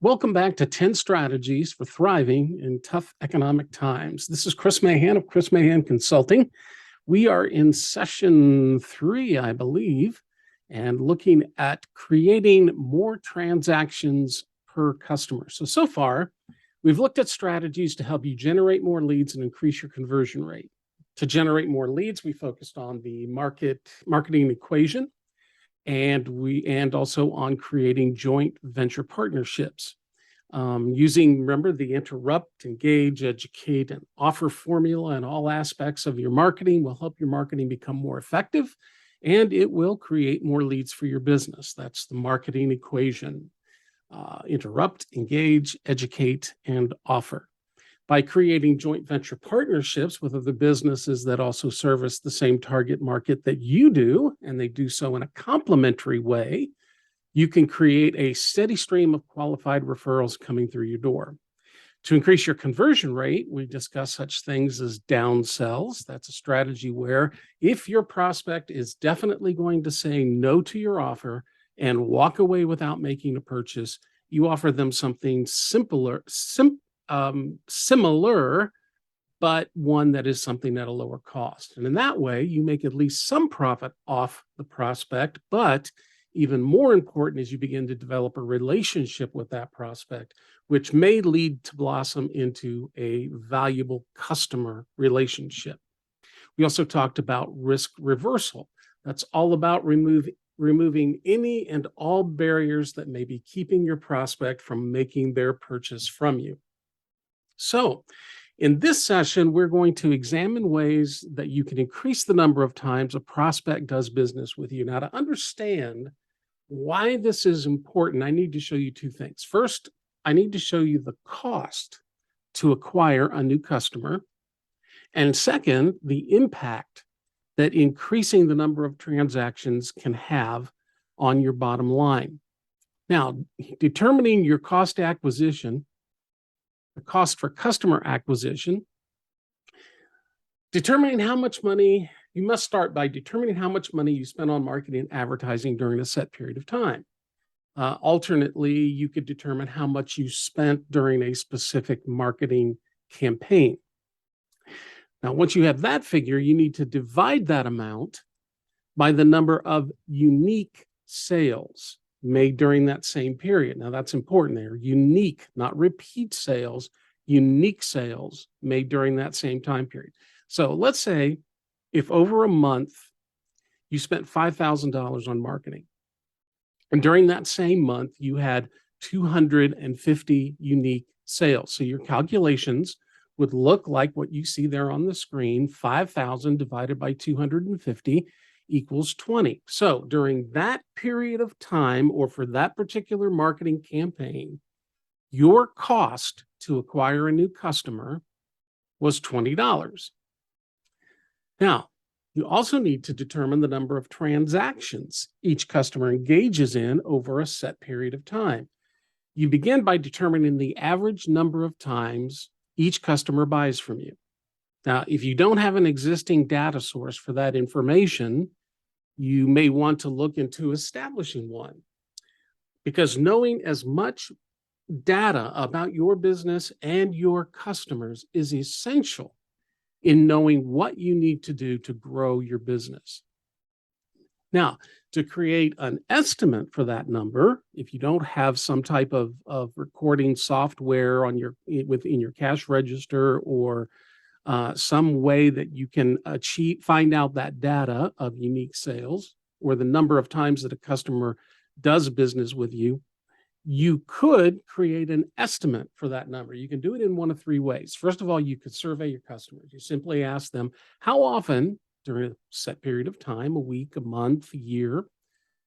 Welcome back to 10 Strategies for Thriving in Tough Economic Times. This is Chris Mahan of Chris Mahan Consulting. We are in session 3, I believe, and looking at creating more transactions per customer. So far, we've looked at strategies to help you generate more leads and increase your conversion rate. To generate more leads, we focused on the marketing equation, and also on creating joint venture partnerships using, remember, the interrupt, engage, educate, and offer formula, and all aspects of your marketing will help your marketing become more effective, and it will create more leads for your business. That's the marketing equation. Interrupt, engage, educate, and offer. By creating joint venture partnerships with other businesses that also service the same target market that you do, and they do so in a complementary way, you can create a steady stream of qualified referrals coming through your door. To increase your conversion rate, we discuss such things as downsells. That's a strategy where if your prospect is definitely going to say no to your offer and walk away without making a purchase, you offer them something similar, but one that is something at a lower cost. And in that way, you make at least some profit off the prospect, but even more important is you begin to develop a relationship with that prospect, which may lead to blossom into a valuable customer relationship. We also talked about risk reversal. That's all about removing any and all barriers that may be keeping your prospect from making their purchase from you. So, in this session, we're going to examine ways that you can increase the number of times a prospect does business with you. Now, to understand why this is important, I need to show you two things. First, I need to show you the cost to acquire a new customer. And second, the impact that increasing the number of transactions can have on your bottom line. Now, determining your cost acquisition, the cost for customer acquisition, determining how much money, you must start by determining how much money you spend on marketing and advertising during a set period of time. Alternately, you could determine how much you spent during a specific marketing campaign. Now, once you have that figure, you need to divide that amount by the number of unique sales made during that same period. Now, that's important there. Unique, not repeat sales, unique sales made during that same time period. So let's say if over a month you spent $5,000 on marketing, and during that same month you had 250 unique sales. So your calculations would look like what you see there on the screen. 5,000 divided by 250 equals 20. So during that period of time, or for that particular marketing campaign, your cost to acquire a new customer was $20. Now, you also need to determine the number of transactions each customer engages in over a set period of time. You begin by determining the average number of times each customer buys from you. Now, if you don't have an existing data source for that information, you may want to look into establishing one, because knowing as much data about your business and your customers is essential in knowing what you need to do to grow your business. Now, to create an estimate for that number, if you don't have some type of recording software within your cash register, or some way that you can find out that data of unique sales, or the number of times that a customer does business with you, you could create an estimate for that number. You can do it in one of three ways. First of all, you could survey your customers. You simply ask them, how often during a set period of time, a week, a month, a year,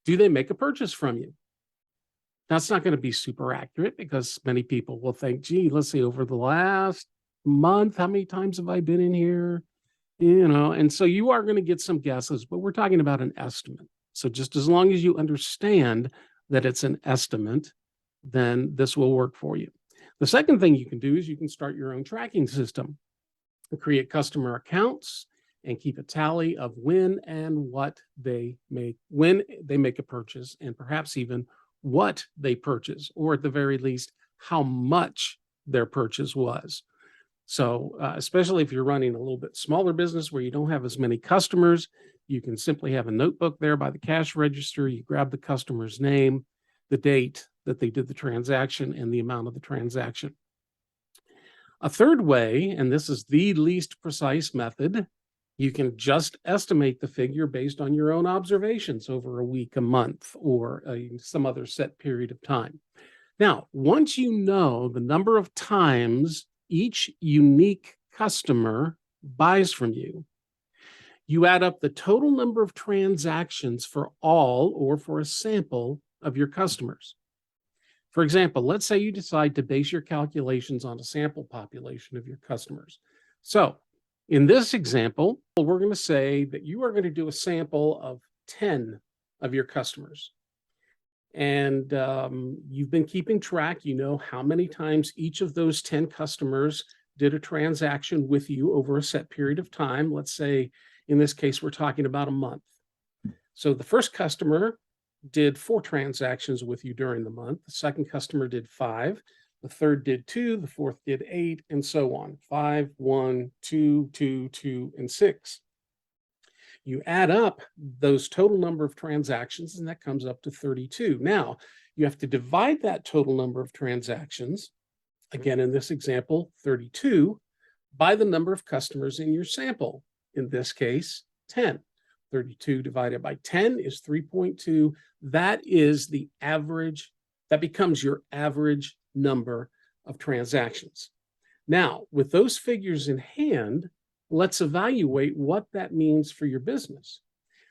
do they make a purchase from you? That's not going to be super accurate, because many people will think, gee, let's see, over the last month, how many times have I been in here? And so you are going to get some guesses, but we're talking about an estimate. So just as long as you understand that it's an estimate, then this will work for you. The second thing you can do is you can start your own tracking system. create customer accounts, and keep a tally of when they make a purchase, and perhaps even what they purchase, or at the very least, how much their purchase was. So, especially if you're running a little bit smaller business where you don't have as many customers, you can simply have a notebook there by the cash register. You grab the customer's name, the date that they did the transaction, and the amount of the transaction. A third way, and this is the least precise method, you can just estimate the figure based on your own observations over a week, a month, or some other set period of time. Now, once you know the number of times each unique customer buys from you, you add up the total number of transactions for all or for a sample of your customers. For example, let's say you decide to base your calculations on a sample population of your customers. So in this example, we're going to say that you are going to do a sample of 10 of your customers. And you've been keeping track, you know how many times each of those 10 customers did a transaction with you over a set period of time. Let's say, in this case, we're talking about a month. So the first customer did 4 transactions with you during the month. The second customer did 5. The third did 2. The fourth did 8, and so on. 5, 1, 2, 2, 2, and 6. You add up those total number of transactions, and that comes up to 32. Now, you have to divide that total number of transactions, again, in this example, 32, by the number of customers in your sample. In this case, 10. 32 divided by 10 is 3.2. That is the average, that becomes your average number of transactions. Now, with those figures in hand, let's evaluate what that means for your business.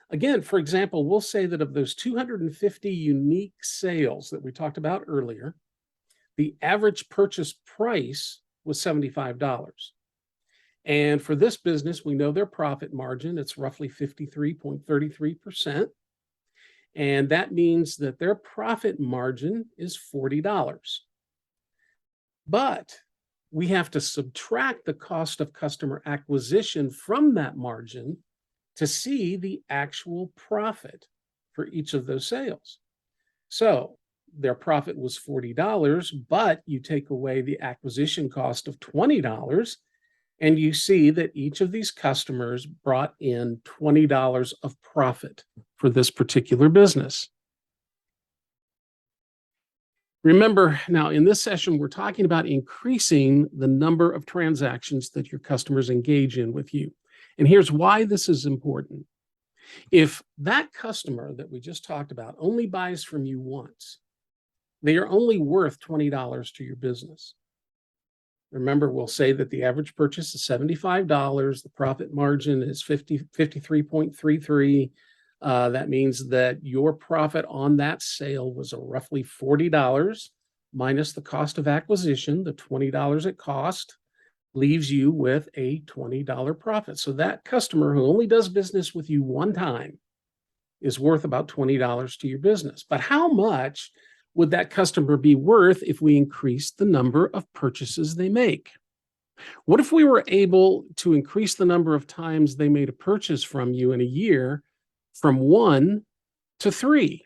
Again, for example, we'll say that of those 250 unique sales that we talked about earlier, the average purchase price was $75. And for this business, we know their profit margin, it's roughly 53.33%. And that means that their profit margin is $40. But we have to subtract the cost of customer acquisition from that margin to see the actual profit for each of those sales. So their profit was $40, but you take away the acquisition cost of $20, and you see that each of these customers brought in $20 of profit for this particular business. Remember, now in this session, we're talking about increasing the number of transactions that your customers engage in with you. And here's why this is important. If that customer that we just talked about only buys from you once, they are only worth $20 to your business. Remember, we'll say that the average purchase is $75. The profit margin is 53.33. That means that your profit on that sale was roughly $40 minus the cost of acquisition, the $20 it cost, leaves you with a $20 profit. So that customer who only does business with you one time is worth about $20 to your business. But how much would that customer be worth if we increased the number of purchases they make? What if we were able to increase the number of times they made a purchase from you in a year from 1 to 3?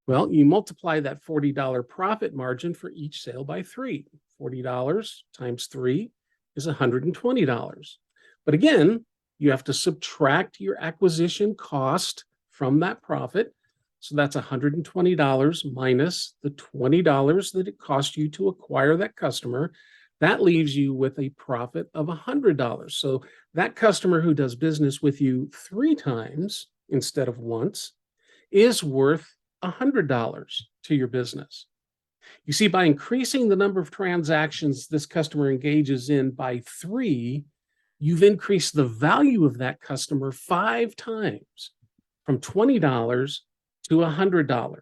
Well, you multiply that $40 profit margin for each sale by 3. $40 times 3 is $120. But again, you have to subtract your acquisition cost from that profit. So that's $120 minus the $20 that it cost you to acquire that customer. That leaves you with a profit of $100. So that customer who does business with you 3 times instead of once is worth $100 to your business. You see, by increasing the number of transactions this customer engages in by 3, you've increased the value of that customer 5 times, from $20 to $100.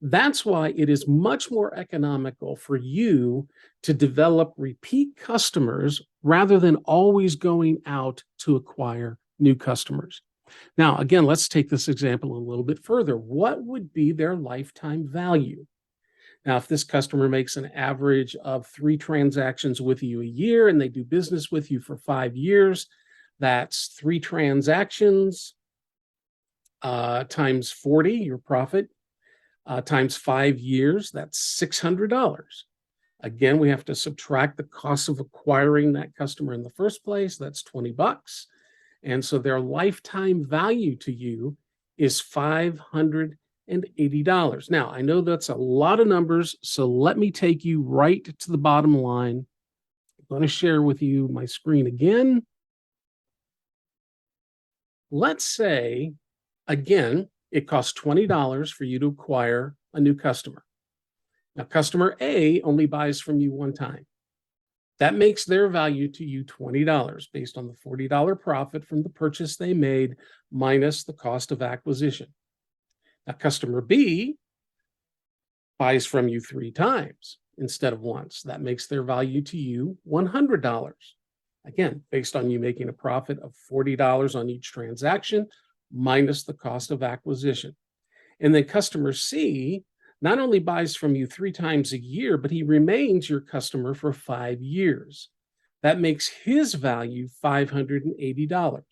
That's why it is much more economical for you to develop repeat customers rather than always going out to acquire new customers. Now, again, let's take this example a little bit further. What would be their lifetime value? Now, if this customer makes an average of 3 transactions with you a year and they do business with you for 5 years, that's 3 transactions times 40, your profit, times 5 years, that's $600. Again, we have to subtract the cost of acquiring that customer in the first place. That's 20 bucks. And so their lifetime value to you is $580. Now, I know that's a lot of numbers, so let me take you right to the bottom line. I'm going to share with you my screen again. Let's say, again, it costs $20 for you to acquire a new customer. Now, customer A only buys from you one time. That makes their value to you $20 based on the $40 profit from the purchase they made minus the cost of acquisition. Now, customer B buys from you 3 times instead of once. That makes their value to you $100. Again, based on you making a profit of $40 on each transaction minus the cost of acquisition. And then customer C not only buys from you 3 times a year, but he remains your customer for 5 years. That makes his value $580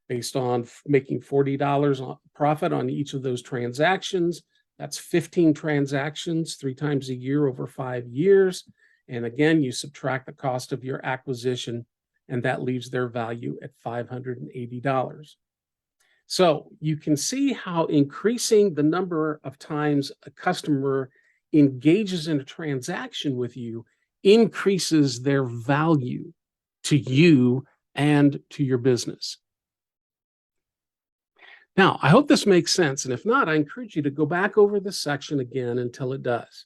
based on making $40 profit on each of those transactions. That's 15 transactions 3 times a year over 5 years. And again, you subtract the cost of your acquisition, and that leaves their value at $580. So you can see how increasing the number of times a customer engages in a transaction with you increases their value to you and to your business. Now, I hope this makes sense. And if not, I encourage you to go back over this section again until it does.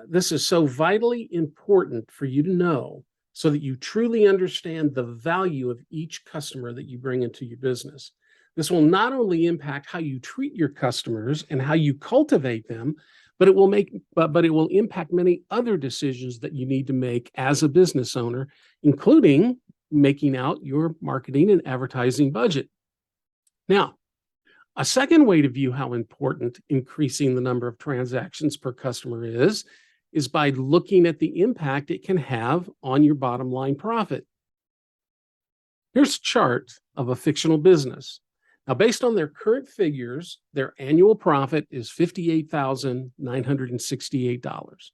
This is so vitally important for you to know so that you truly understand the value of each customer that you bring into your business. This will not only impact how you treat your customers and how you cultivate them, but it will impact many other decisions that you need to make as a business owner, including making out your marketing and advertising budget. Now, a second way to view how important increasing the number of transactions per customer is by looking at the impact it can have on your bottom line profit. Here's a chart of a fictional business. Now, based on their current figures, their annual profit is $58,968.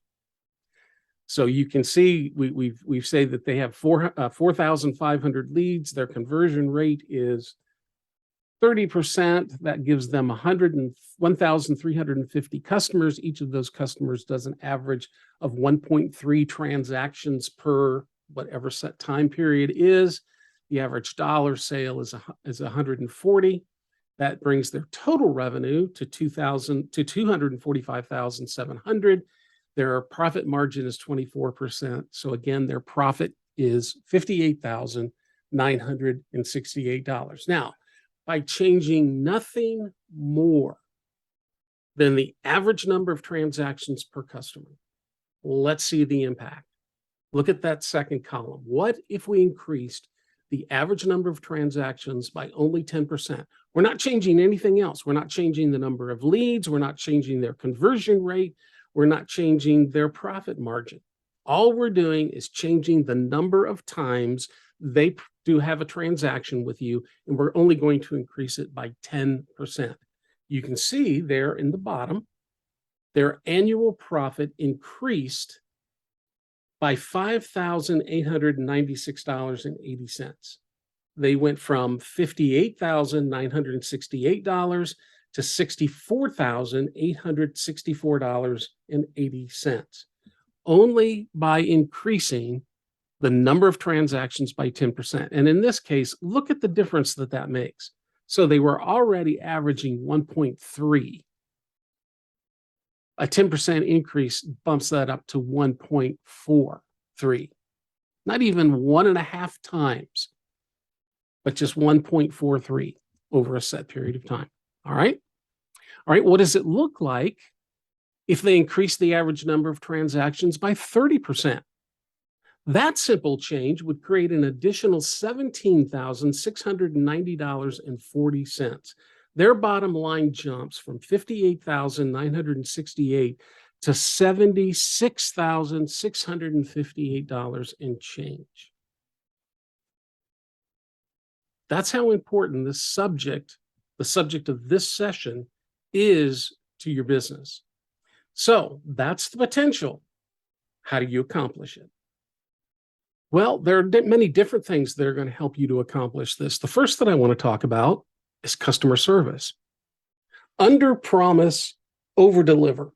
So you can see we've said that they have 4,500 leads. Their conversion rate is 30%. That gives them 1,350 customers. Each of those customers does an average of 1.3 transactions per whatever set time period is. The average dollar sale is 140. That brings their total revenue to $245,700. Their profit margin is 24%. So again, their profit is $58,968. Now, by changing nothing more than the average number of transactions per customer, let's see the impact. Look at that second column. What if we increased the average number of transactions by only 10%? We're not changing anything else. We're not changing the number of leads. We're not changing their conversion rate. We're not changing their profit margin. All we're doing is changing the number of times they do have a transaction with you, and we're only going to increase it by 10%. You can see there in the bottom, their annual profit increased by $5,896.80. They went from $58,968 to $64,864.80, only by increasing the number of transactions by 10%. And in this case, look at the difference that makes. So they were already averaging 1.3. A 10% increase bumps that up to 1.43. Not even 1.5 times, but just 1.43 over a set period of time. All right. All right. What does it look like if they increase the average number of transactions by 30%? That simple change would create an additional $17,690.40. Their bottom line jumps from $58,968 to $76,658 and change. That's how important the subject of this session is to your business. So that's the potential. How do you accomplish it? Well, there are many different things that are going to help you to accomplish this. The first that I want to talk about is customer service. Under promise, over deliver.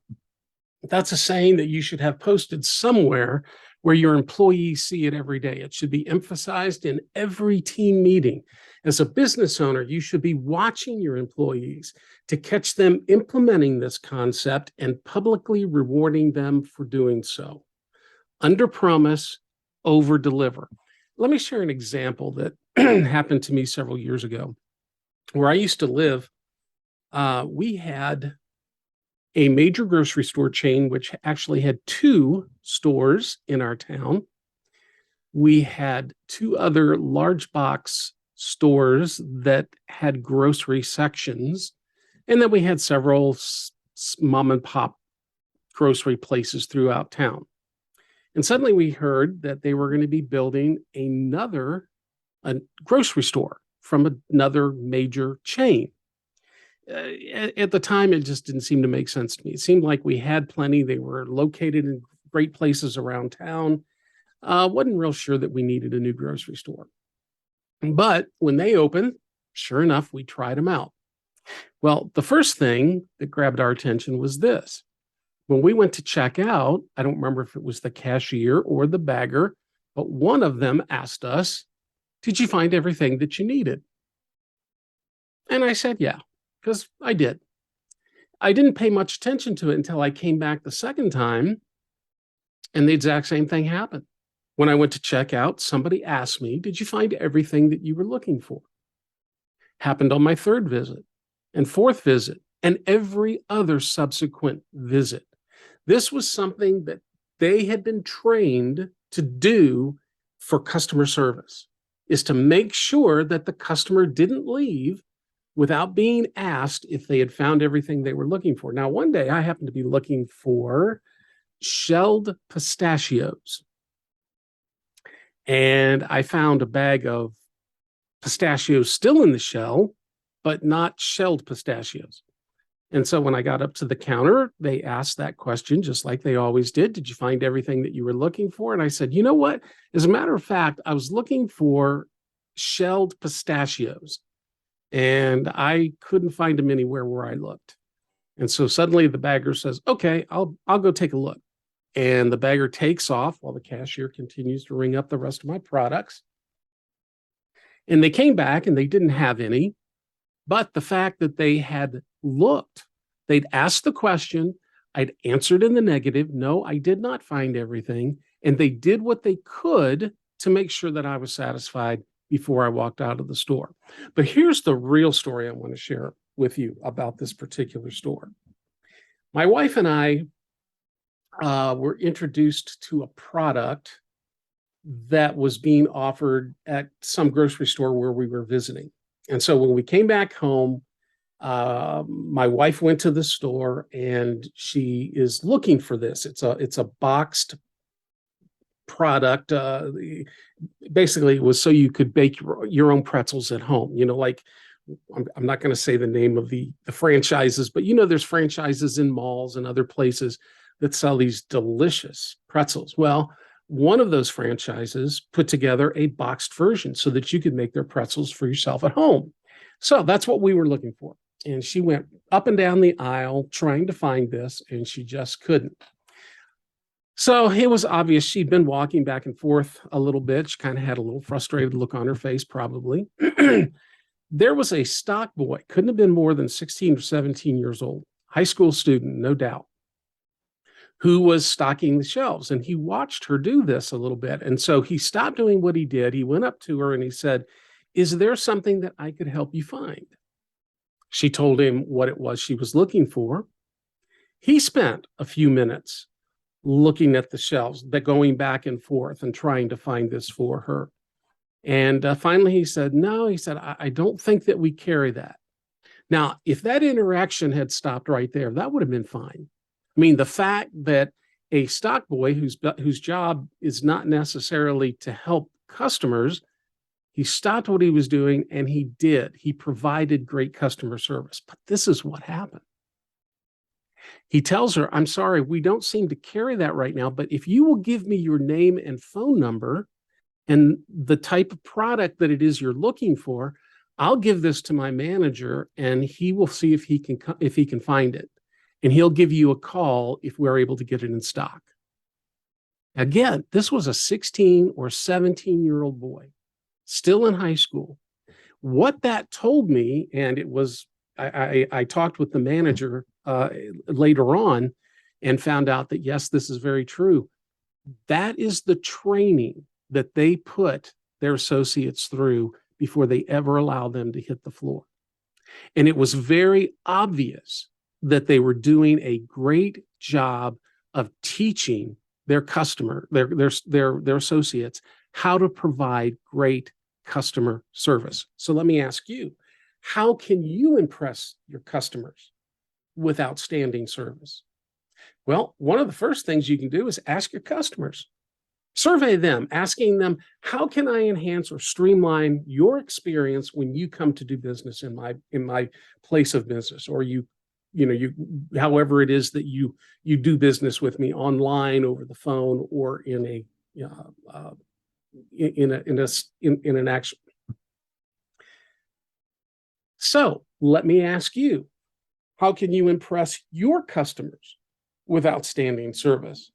That's a saying that you should have posted somewhere where your employees see it every day. It should be emphasized in every team meeting. As a business owner, you should be watching your employees to catch them implementing this concept and publicly rewarding them for doing so. Under promise, over deliver. Let me share an example that happened to me several years ago. Where I used to live, we had a major grocery store chain, which actually had 2 stores in our town. We had 2 other large box stores that had grocery sections. And then we had several mom and pop grocery places throughout town. And suddenly we heard that they were going to be building a grocery store from another major chain. At the time, it just didn't seem to make sense to me. It seemed like we had plenty. They were located in great places around town. Wasn't real sure that we needed a new grocery store. But when they opened, sure enough, we tried them out. Well, the first thing that grabbed our attention was this. When we went to check out, I don't remember if it was the cashier or the bagger, but one of them asked us, "Did you find everything that you needed?" And I said, yeah, because I did. I didn't pay much attention to it until I came back the second time, and the exact same thing happened. When I went to check out, somebody asked me, "Did you find everything that you were looking for?" Happened on my third visit and fourth visit and every other subsequent visit. This was something that they had been trained to do for customer service, is to make sure that the customer didn't leave without being asked if they had found everything they were looking for. Now, one day I happened to be looking for shelled pistachios, and I found a bag of pistachios still in the shell, but not shelled pistachios. And so when I got up to the counter, they asked that question just like they always did. "Did you find everything that you were looking for?" And I said, "You know what? As a matter of fact, I was looking for shelled pistachios, and I couldn't find them anywhere where I looked." And so suddenly the bagger says, "Okay, I'll go take a look." And the bagger takes off while the cashier continues to ring up the rest of my products. And they came back and they didn't have any. But the fact that they had looked, they'd asked the question, I'd answered in the negative, "No, I did not find everything." And they did what they could to make sure that I was satisfied before I walked out of the store. But here's the real story I want to share with you about this particular store. My wife and I were introduced to a product that was being offered at some grocery store where we were visiting. And so when we came back home, my wife went to the store and she is looking for this. It's a boxed product. Basically, it was so you could bake your own pretzels at home. Like I'm not going to say the name of the franchises, but there's franchises in malls and other places that sell these delicious pretzels. Well, one of those franchises put together a boxed version so that you could make their pretzels for yourself at home. So that's what we were looking for. And she went up and down the aisle trying to find this, and she just couldn't. So it was obvious she'd been walking back and forth a little bit. She kind of had a little frustrated look on her face, probably. There was a stock boy, couldn't have been more than 16 or 17 years old, high school student, no doubt, who was stocking the shelves. And he watched her do this a little bit. And so he stopped doing what he did. He went up to her and he said, "Is there something that I could help you find?" She told him what it was she was looking for. He spent a few minutes looking at the shelves, going back and forth and trying to find this for her. And finally he said, "No," he said, I don't think that we carry that." Now, if that interaction had stopped right there, that would have been fine. I mean, the fact that a stock boy whose job is not necessarily to help customers, he stopped what he was doing and he did. He provided great customer service. But this is what happened. He tells her, I'm sorry, we don't seem to carry that right now, but if you will give me your name and phone number and the type of product that it is you're looking for, I'll give this to my manager and he will see if he can find it. And he'll give you a call if we're able to get it in stock. Again, this was a 16 or 17-year-old boy, still in high school. What that told me, and it was, I talked with the manager later on and found out that, yes, this is very true. That is the training that they put their associates through before they ever allow them to hit the floor. And it was very obvious that they were doing a great job of teaching their their associates how to provide great customer service. So let me ask you, how can you impress your customers with outstanding service? Well, one of the first things you can do is ask your customers. Survey them, asking them, how can I enhance or streamline your experience when you come to do business in my place of business, or you however it is that you do business with me online, over the phone, or in an action. So let me ask you, how can you impress your customers with outstanding service?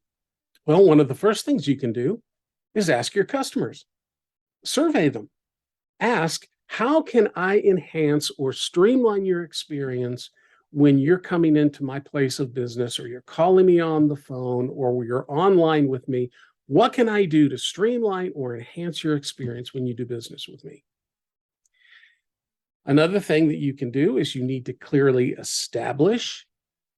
Well, one of the first things you can do is ask your customers. Survey them. Ask, how can I enhance or streamline your experience when you're coming into my place of business, or you're calling me on the phone, or you're online with me? What can I do to streamline or enhance your experience when you do business with me? Another thing that you can do is you need to clearly establish,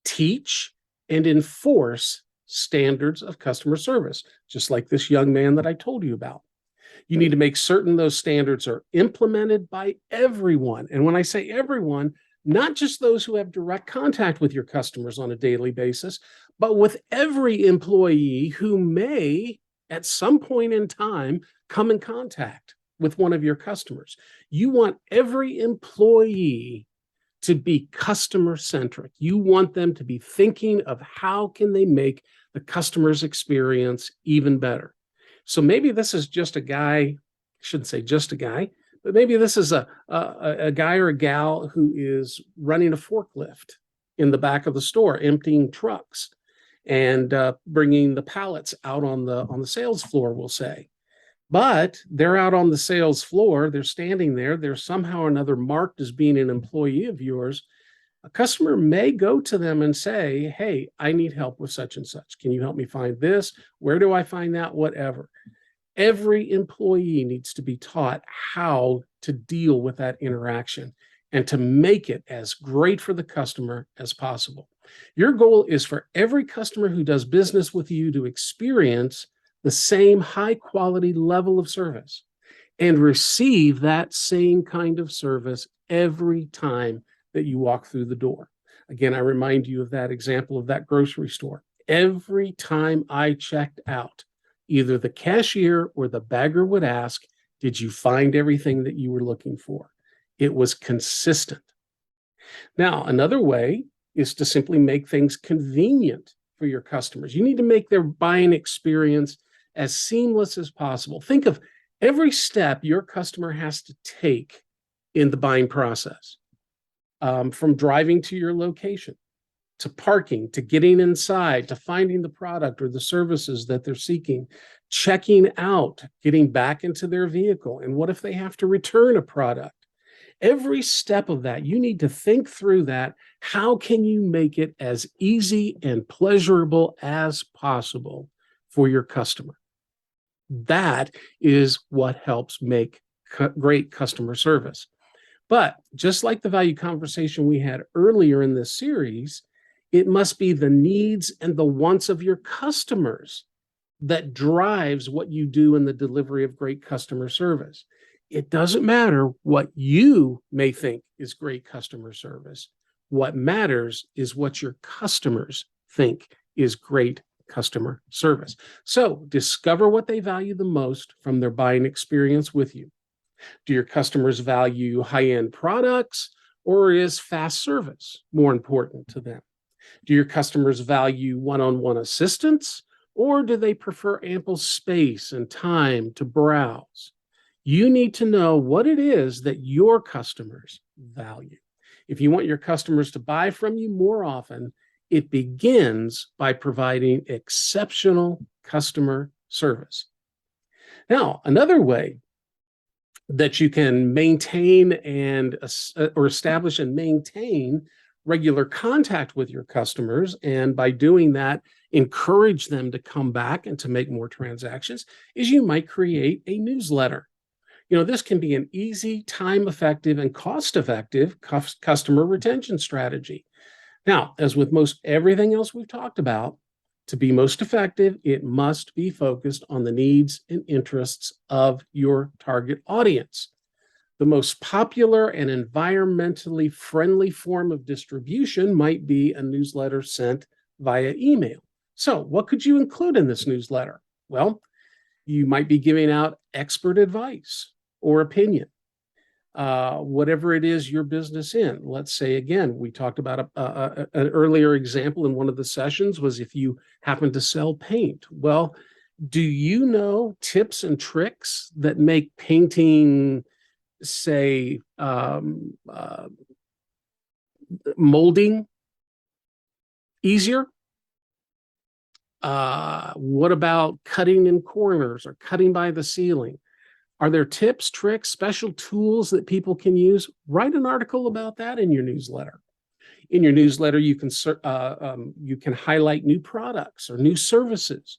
teach, and enforce standards of customer service, just like this young man that I told you about. You need to make certain those standards are implemented by everyone. And when I say everyone, not just those who have direct contact with your customers on a daily basis, but with every employee who may, at some point in time, come in contact with one of your customers. You want every employee to be customer centric. You want them to be thinking of how can they make the customer's experience even better. So maybe this is just a guy, I shouldn't say just a guy, but maybe this is a guy or a gal who is running a forklift in the back of the store, emptying trucks and bringing the pallets out on the sales floor, we'll say. But they're out on the sales floor, they're standing there, they're somehow or another marked as being an employee of yours. A customer may go to them and say, hey, I need help with such and such. Can you help me find this? Where do I find that? Whatever. Every employee needs to be taught how to deal with that interaction and to make it as great for the customer as possible. Your goal is for every customer who does business with you to experience the same high quality level of service and receive that same kind of service every time that you walk through the door. Again, I remind you of that example of that grocery store. Every time I checked out, either the cashier or the bagger would ask, did you find everything that you were looking for? It was consistent. Now, another way is to simply make things convenient for your customers. You need to make their buying experience as seamless as possible. Think of every step your customer has to take in the buying process, from driving to your location, to parking, to getting inside, to finding the product or the services that they're seeking, checking out, getting back into their vehicle. And what if they have to return a product? Every step of that, you need to think through that. How can you make it as easy and pleasurable as possible for your customer? That is what helps make great customer service. But just like the value conversation we had earlier in this series, it must be the needs and the wants of your customers that drives what you do in the delivery of great customer service. It doesn't matter what you may think is great customer service. What matters is what your customers think is great customer service. So discover what they value the most from their buying experience with you. Do your customers value high-end products, or is fast service more important to them? Do your customers value one-on-one assistance, or do they prefer ample space and time to browse? You need to know what it is that your customers value. If you want your customers to buy from you more often, it begins by providing exceptional customer service. Now, another way that you can maintain and or establish and maintain regular contact with your customers, and by doing that, encourage them to come back and to make more transactions, is you might create a newsletter. This can be an easy, time-effective, and cost-effective customer retention strategy. Now, as with most everything else we've talked about, to be most effective, it must be focused on the needs and interests of your target audience. The most popular and environmentally friendly form of distribution might be a newsletter sent via email. So, what could you include in this newsletter? Well, you might be giving out expert advice or opinion, whatever it is your business in. Let's say, again, we talked about an earlier example in one of the sessions was if you happen to sell paint. Well, do you know tips and tricks that make painting, say, molding easier? What about cutting in corners or cutting by the ceiling? Are there tips, tricks, special tools that people can use? Write an article about that in your newsletter. In your newsletter, you can highlight new products or new services.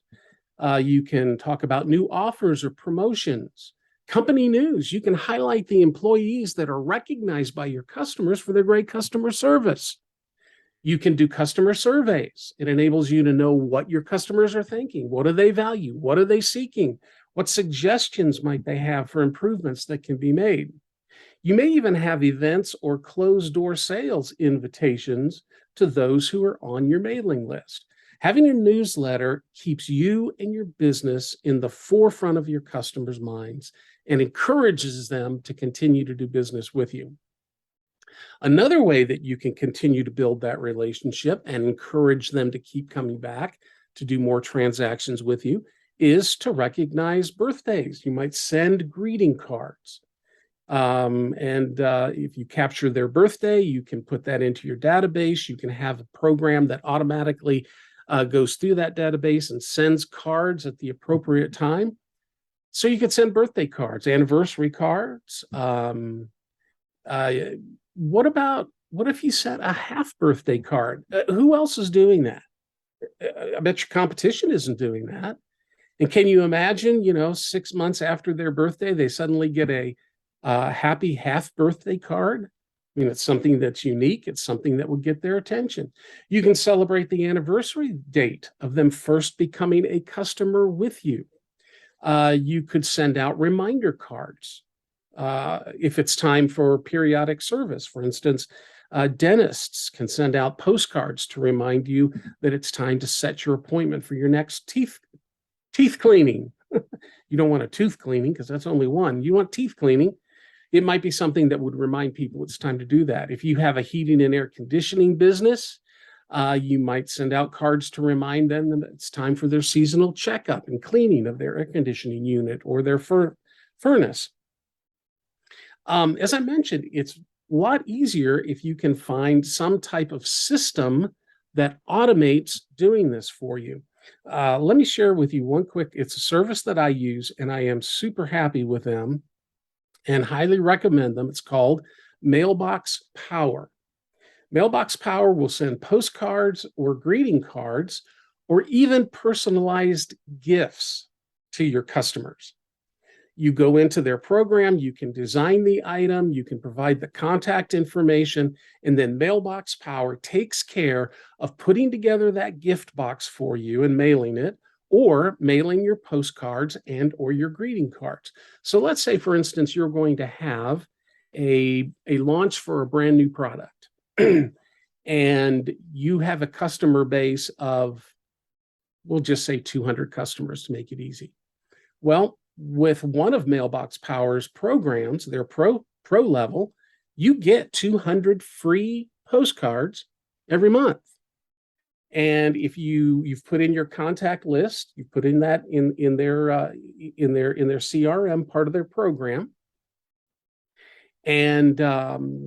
You can talk about new offers or promotions. Company news, you can highlight the employees that are recognized by your customers for their great customer service. You can do customer surveys. It enables you to know what your customers are thinking. What do they value? What are they seeking? What suggestions might they have for improvements that can be made? You may even have events or closed-door sales invitations to those who are on your mailing list. Having a newsletter keeps you and your business in the forefront of your customers' minds and encourages them to continue to do business with you. Another way that you can continue to build that relationship and encourage them to keep coming back to do more transactions with you is to recognize birthdays. You might send greeting cards. If you capture their birthday, you can put that into your database. You can have a program that automatically goes through that database and sends cards at the appropriate time. So you could send birthday cards, anniversary cards. What if you sent a half birthday card? Who else is doing that? I bet your competition isn't doing that. And can you imagine, 6 months after their birthday, they suddenly get a happy half birthday card? I mean, it's something that's unique. It's something that would get their attention. You can celebrate the anniversary date of them first becoming a customer with you. You could send out reminder cards if it's time for periodic service. For instance, dentists can send out postcards to remind you that it's time to set your appointment for your next teeth cleaning. You don't want a tooth cleaning because that's only one. You want teeth cleaning. It might be something that would remind people it's time to do that. If you have a heating and air conditioning business, you might send out cards to remind them that it's time for their seasonal checkup and cleaning of their air conditioning unit or their furnace. As I mentioned, it's a lot easier if you can find some type of system that automates doing this for you. Let me share with you it's a service that I use and I am super happy with them and highly recommend them. It's called Mailbox Power. Mailbox Power will send postcards or greeting cards or even personalized gifts to your customers. You go into their program, you can design the item, you can provide the contact information, and then Mailbox Power takes care of putting together that gift box for you and mailing it, or mailing your postcards and or your greeting cards. So let's say, for instance, you're going to have a launch for a brand new product. and you have a customer base of, we'll just say 200 customers to make it easy. Well, with one of Mailbox Power's programs, their pro level, you get 200 free postcards every month. And if you've put in your contact list, you put in that in their CRM part of their program, and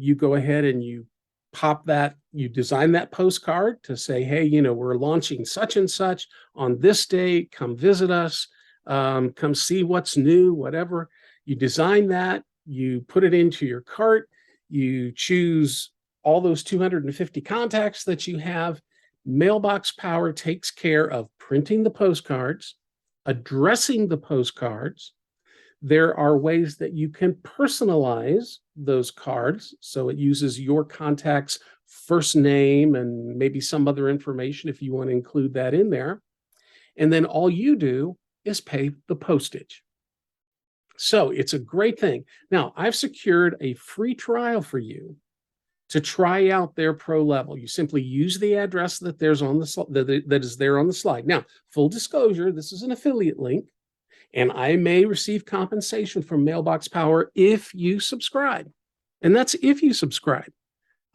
you go ahead and you pop that, you design that postcard to say, hey, we're launching such and such on this date, come visit us, come see what's new, whatever. You design that, you put it into your cart, you choose all those 250 contacts that you have. Mailbox Power takes care of printing the postcards, addressing the postcards. There are ways that you can personalize those cards. So it uses your contact's first name and maybe some other information if you want to include that in there. And then all you do is pay the postage. So it's a great thing. Now, I've secured a free trial for you to try out their pro level. You simply use the address that there's on the that is there on the slide. Now, full disclosure, this is an affiliate link, and I may receive compensation from Mailbox Power if you subscribe. And that's if you subscribe.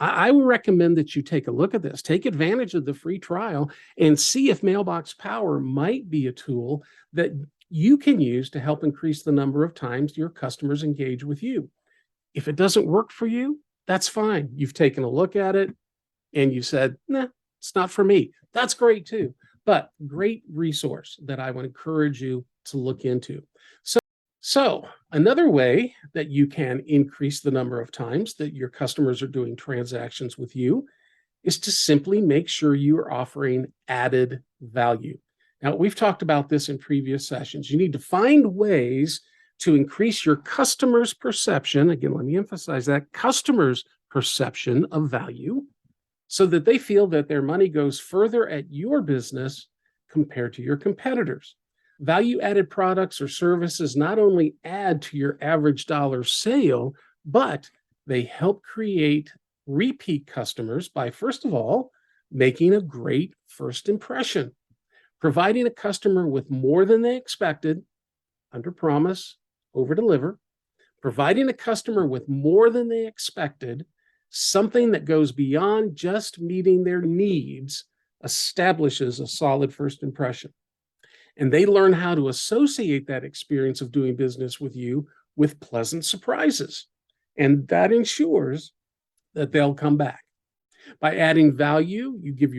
I would recommend that you take a look at this, take advantage of the free trial, and see if Mailbox Power might be a tool that you can use to help increase the number of times your customers engage with you. If it doesn't work for you, that's fine. You've taken a look at it and you said, nah, it's not for me. That's great too. But great resource that I would encourage you to look into. So another way that you can increase the number of times that your customers are doing transactions with you is to simply make sure you are offering added value. Now, we've talked about this in previous sessions. You need to find ways to increase your customers' perception. Again, let me emphasize that, customers' perception of value, so that they feel that their money goes further at your business compared to your competitors. Value-added products or services not only add to your average dollar sale, but they help create repeat customers by, first of all, making a great first impression, providing a customer with more than they expected, under promise, over deliver, providing a customer with more than they expected, something that goes beyond just meeting their needs, establishes a solid first impression. And they learn how to associate that experience of doing business with you with pleasant surprises. And that ensures that they'll come back. By adding value, you give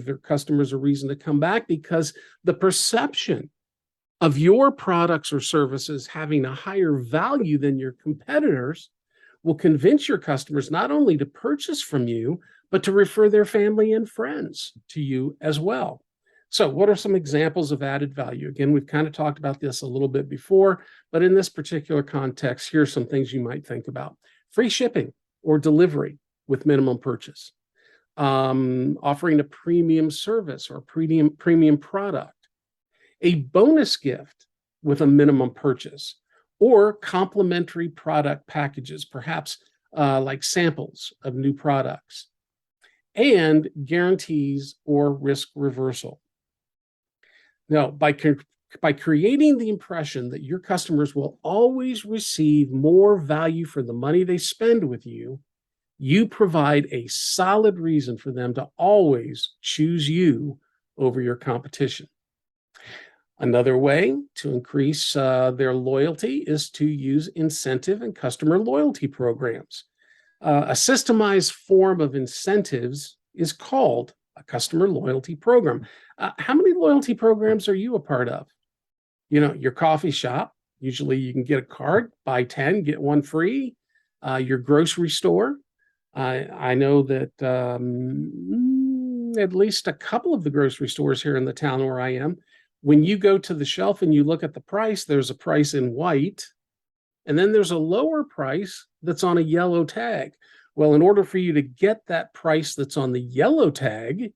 their customers a reason to come back, because the perception of your products or services having a higher value than your competitors will convince your customers not only to purchase from you, but to refer their family and friends to you as well. So what are some examples of added value? Again, we've kind of talked about this a little bit before, but in this particular context, here's some things you might think about. Free shipping or delivery with minimum purchase. Offering a premium service or premium product. A bonus gift with a minimum purchase, or complementary product packages, perhaps like samples of new products, and guarantees or risk reversal. Now, by creating the impression that your customers will always receive more value for the money they spend with you, you provide a solid reason for them to always choose you over your competition. Another way to increase their loyalty is to use incentive and customer loyalty programs. A systemized form of incentives is called a customer loyalty program. How many loyalty programs are you a part of? Your coffee shop, usually you can get a card, buy 10, get one free. Your grocery store. I know that at least a couple of the grocery stores here in the town where I am, when you go to the shelf and you look at the price, there's a price in white, and then there's a lower price that's on a yellow tag. Well, in order for you to get that price that's on the yellow tag,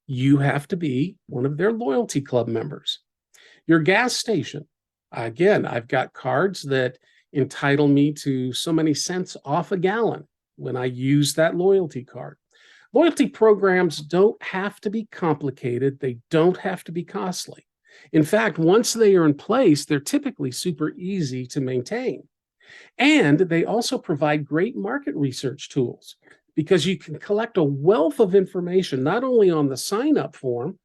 you have to be one of their loyalty club members. Your gas station. Again, I've got cards that entitle me to so many cents off a gallon when I use that loyalty card. Loyalty programs don't have to be complicated. They don't have to be costly. In fact, once they are in place, they're typically super easy to maintain. And they also provide great market research tools because you can collect a wealth of information, not only on the sign up form,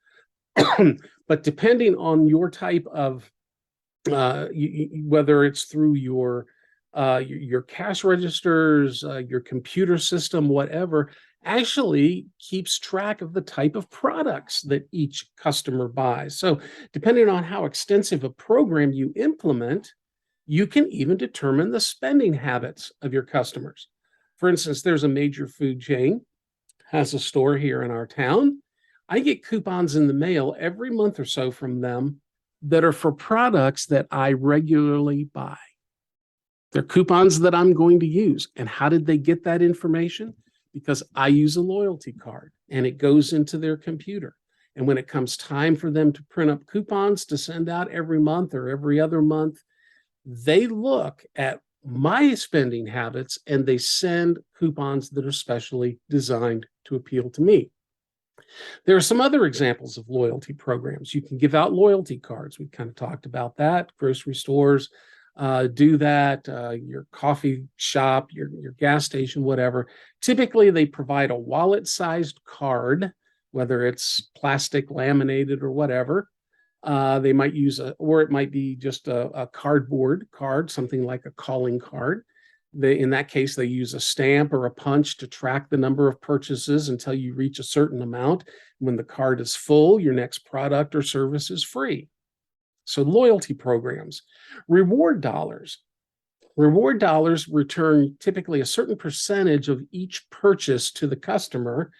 but depending on your type of whether it's through your cash registers, your computer system, whatever, actually keeps track of the type of products that each customer buys. So, depending on how extensive a program you implement, you can even determine the spending habits of your customers. For instance, there's a major food chain, has a store here in our town. I get coupons in the mail every month or so from them that are for products that I regularly buy. They're coupons that I'm going to use. And how did they get that information? Because I use a loyalty card and it goes into their computer. And when it comes time for them to print up coupons to send out every month or every other month, they look at my spending habits and they send coupons that are specially designed to appeal to me. There are some other examples of loyalty programs. You can give out loyalty cards. We kind of talked about that. Grocery stores do that. Your coffee shop, your gas station, whatever. Typically, they provide a wallet-sized card, whether it's plastic, laminated, or whatever. They might use or it might be just a cardboard card, something like a calling card. In that case, they use a stamp or a punch to track the number of purchases until you reach a certain amount. When the card is full, your next product or service is free. So loyalty programs, reward dollars. Reward dollars return typically a certain percentage of each purchase to the customer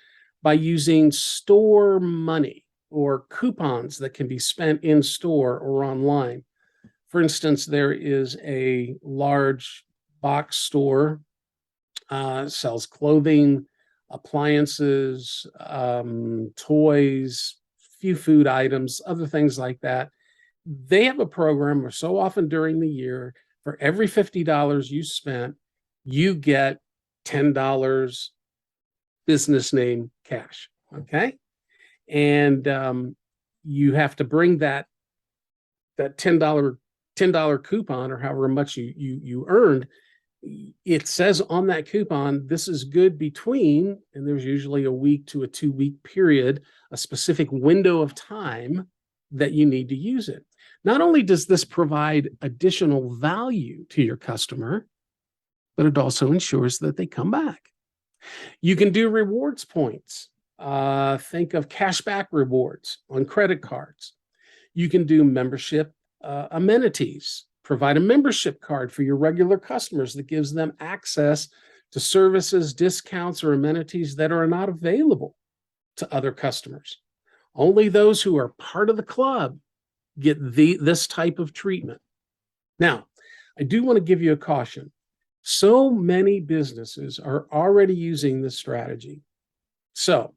by using store money or coupons that can be spent in store or online. For instance, there is a large box store, sells clothing, appliances, toys, few food items, other things like that. They have a program where so often during the year, for every $50 you spent, you get $10 business name cash. Okay. And you have to bring that $10 coupon or however much you earned. It says on that coupon, this is good between, and there's usually a week to a 2-week period, a specific window of time that you need to use it. Not only does this provide additional value to your customer, but it also ensures that they come back. You can do rewards points. Think of cashback rewards on credit cards. You can do membership amenities. Provide a membership card for your regular customers that gives them access to services, discounts, or amenities that are not available to other customers. Only those who are part of the club get this type of treatment. Now, I do want to give you a caution. So many businesses are already using this strategy. So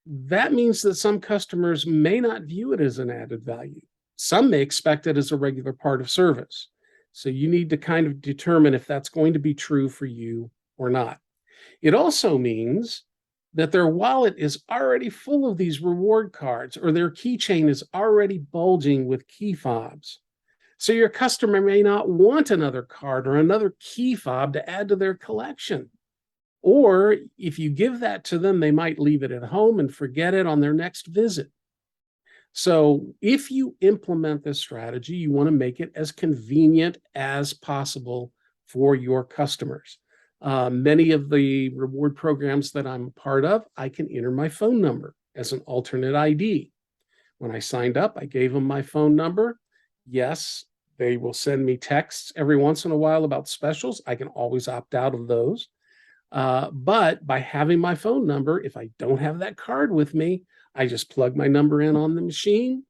that means that some customers may not view it as an added value. Some may expect it as a regular part of service. So you need to kind of determine if that's going to be true for you or not. It also means that their wallet is already full of these reward cards or their keychain is already bulging with key fobs. So your customer may not want another card or another key fob to add to their collection. Or if you give that to them, they might leave it at home and forget it on their next visit. So if you implement this strategy, you want to make it as convenient as possible for your customers. Many of the reward programs that I'm part of, I can enter my phone number as an alternate ID. When I signed up, I gave them my phone number. Yes, they will send me texts every once in a while about specials. I can always opt out of those. But by having my phone number, if I don't have that card with me, I just plug my number in on the machine.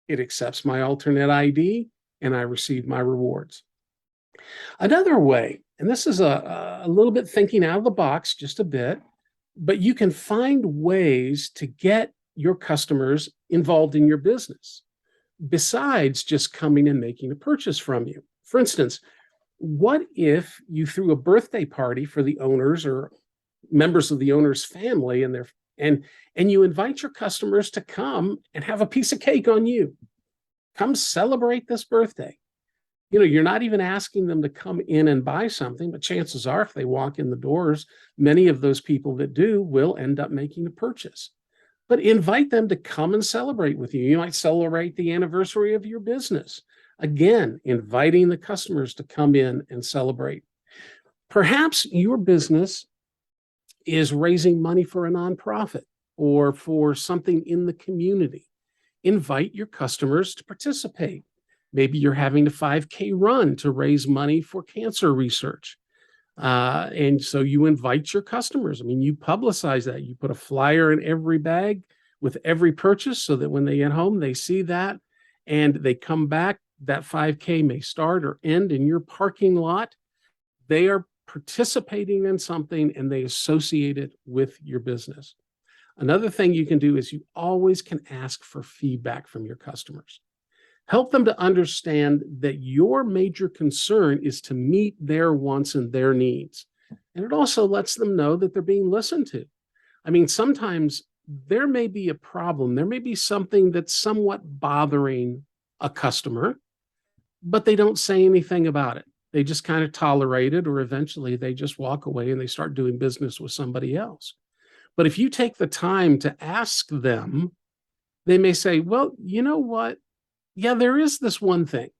It accepts my alternate ID and I receive my rewards. Another way, and this is a little bit thinking out of the box, just a bit, but you can find ways to get your customers involved in your business besides just coming and making a purchase from you. For instance, what if you threw a birthday party for the owners or members of the owner's family and and you invite your customers to come and have a piece of cake on you. Come celebrate this birthday. You're not even asking them to come in and buy something, but chances are, if they walk in the doors, many of those people that do will end up making a purchase. But invite them to come and celebrate with you. You might celebrate the anniversary of your business. Again, inviting the customers to come in and celebrate. Perhaps your business is raising money for a nonprofit or for something in the community. Invite your customers to participate. Maybe you're having a 5K run to raise money for cancer research. And so you invite your customers. I mean, you publicize that. You put a flyer in every bag with every purchase so that when they get home, they see that and they come back. That 5K may start or end in your parking lot. They are participating in something and they associate it with your business. Another thing you can do is you always can ask for feedback from your customers. Help them to understand that your major concern is to meet their wants and their needs. And it also lets them know that they're being listened to. I mean, sometimes there may be a problem. There may be something that's somewhat bothering a customer, but they don't say anything about it. They just kind of tolerate it, or eventually they just walk away and they start doing business with somebody else. But if you take the time to ask them, they may say, well, you know what? Yeah, there is this one thing.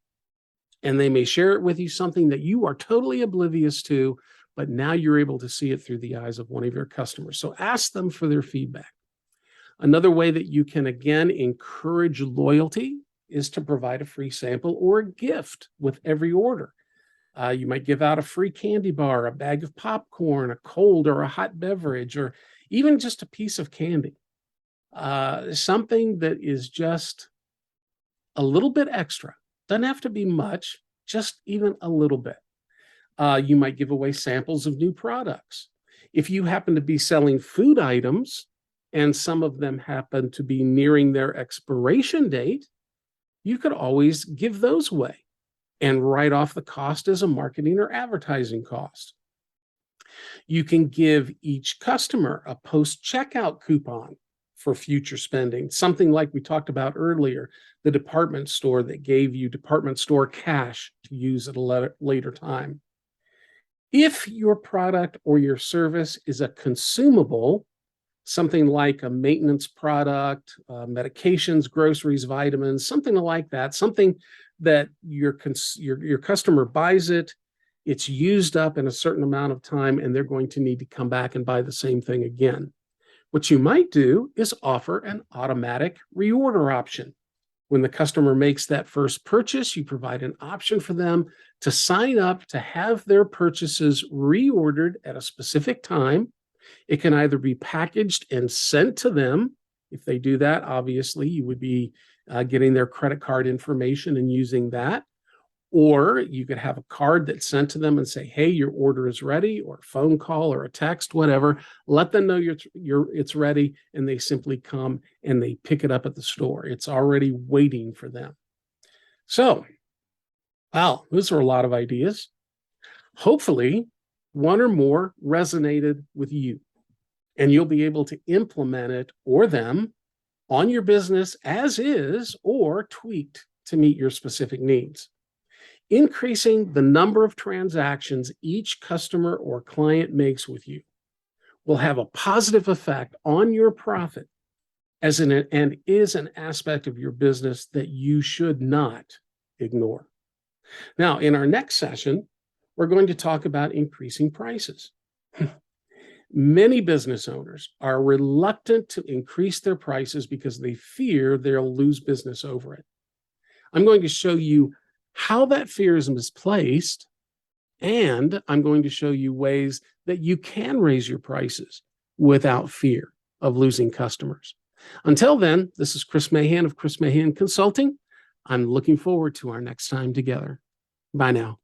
And they may share it with you, something that you are totally oblivious to, but now you're able to see it through the eyes of one of your customers. So ask them for their feedback. Another way that you can, again, encourage loyalty is to provide a free sample or a gift with every order. You might give out a free candy bar, a bag of popcorn, a cold or a hot beverage, or even just a piece of candy. Something that is just a little bit extra. Doesn't have to be much, just even a little bit. You might give away samples of new products. If you happen to be selling food items and some of them happen to be nearing their expiration date, you could always give those away and write off the cost as a marketing or advertising cost. You can give each customer a post-checkout coupon for future spending, something like we talked about earlier, the department store that gave you department store cash to use at a later time. If your product or your service is a consumable, something like a maintenance product, medications, groceries, vitamins, something like that, something that your customer buys it, it's used up in a certain amount of time, and they're going to need to come back and buy the same thing again. What you might do is offer an automatic reorder option. When the customer makes that first purchase, you provide an option for them to sign up to have their purchases reordered at a specific time. It can either be packaged and sent to them. If they do that, obviously, you would be getting their credit card information and using that. Or you could have a card that's sent to them and say, hey, your order is ready, or a phone call or a text, whatever. Let them know it's ready, and they simply come and they pick it up at the store. It's already waiting for them. So, wow, those are a lot of ideas. Hopefully, one or more resonated with you, and you'll be able to implement it or them on your business as is or tweaked to meet your specific needs. Increasing the number of transactions each customer or client makes with you will have a positive effect on your profit and is an aspect of your business that you should not ignore. Now, in our next session, we're going to talk about increasing prices. Many business owners are reluctant to increase their prices because they fear they'll lose business over it. I'm going to show you how that fear is misplaced, and I'm going to show you ways that you can raise your prices without fear of losing customers. Until then, this is Chris Mahan of Chris Mahan Consulting. I'm looking forward to our next time together. Bye now.